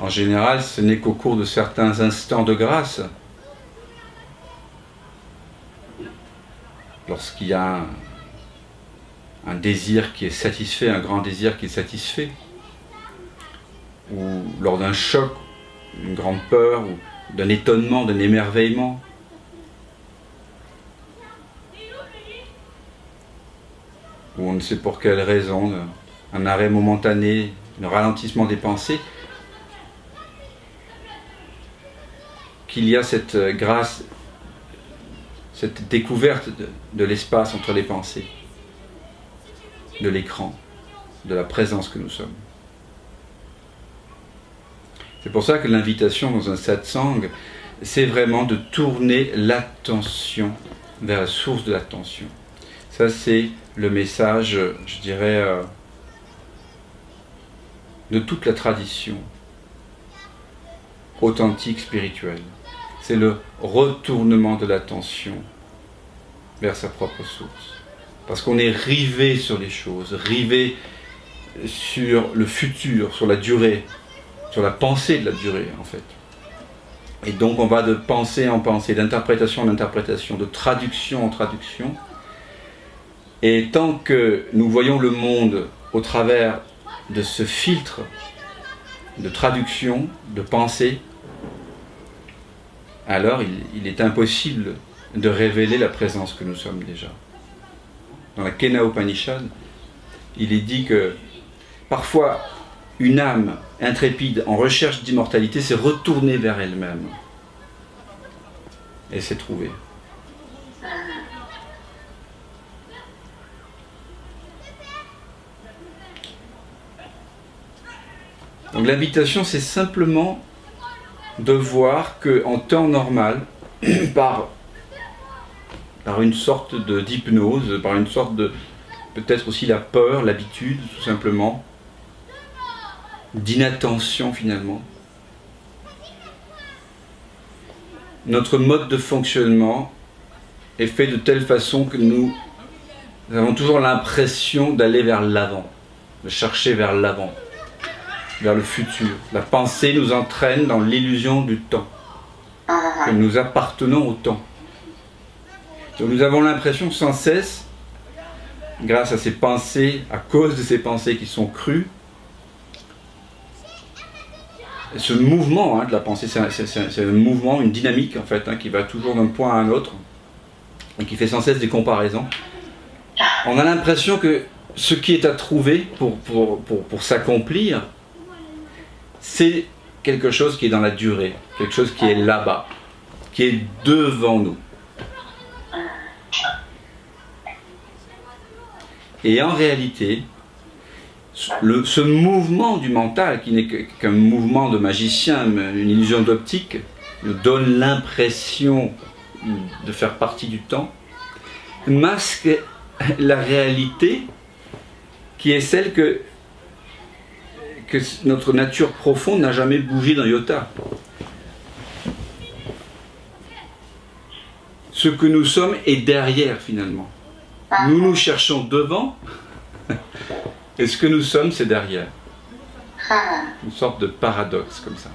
En général, ce n'est qu'au cours de certains instants de grâce, lorsqu'il y a un désir qui est satisfait, un grand désir qui est satisfait, ou lors d'un choc, d'une grande peur, ou d'un étonnement, d'un émerveillement, ou on ne sait pour quelle raison, un arrêt momentané, un ralentissement des pensées, qu'il y a cette grâce, cette découverte de l'espace entre les pensées, de l'écran, de la présence que nous sommes. C'est pour ça que l'invitation dans un satsang, c'est vraiment de tourner l'attention vers la source de l'attention. Ça, c'est le message, je dirais, de toute la tradition authentique spirituelle. C'est le retournement de l'attention vers sa propre source. Parce qu'on est rivé sur les choses, rivé sur le futur, sur la durée, sur la pensée de la durée en fait. Et donc on va de pensée en pensée, d'interprétation en interprétation, de traduction en traduction. Et tant que nous voyons le monde au travers de ce filtre de traduction, de pensée, alors il est impossible de révéler la présence que nous sommes déjà. Dans la Kena Upanishad, il est dit que parfois une âme intrépide en recherche d'immortalité s'est retournée vers elle-même et s'est trouvée. Donc l'invitation, c'est simplement de voir qu'en temps normal, par une sorte d'hypnose, par une sorte de, peut-être aussi la peur, l'habitude, tout simplement, d'inattention finalement, notre mode de fonctionnement est fait de telle façon que nous avons toujours l'impression d'aller vers l'avant, de chercher vers l'avant, vers le futur. La pensée nous entraîne dans l'illusion du temps, que nous appartenons au temps. Donc nous avons l'impression sans cesse, grâce à ces pensées, à cause de ces pensées qui sont crues, ce mouvement de la pensée, c'est un mouvement, une dynamique en fait, qui va toujours d'un point à un autre, et qui fait sans cesse des comparaisons. On a l'impression que ce qui est à trouver pour s'accomplir, c'est quelque chose qui est dans la durée, quelque chose qui est là-bas, qui est devant nous. Et en réalité, ce mouvement du mental, qui n'est qu'un mouvement de magicien, une illusion d'optique, nous donne l'impression de faire partie du temps, masque la réalité qui est celle que notre nature profonde n'a jamais bougé d'un iota. Ce que nous sommes est derrière finalement. Nous nous cherchons devant, et ce que nous sommes, c'est derrière. Une sorte de paradoxe comme ça.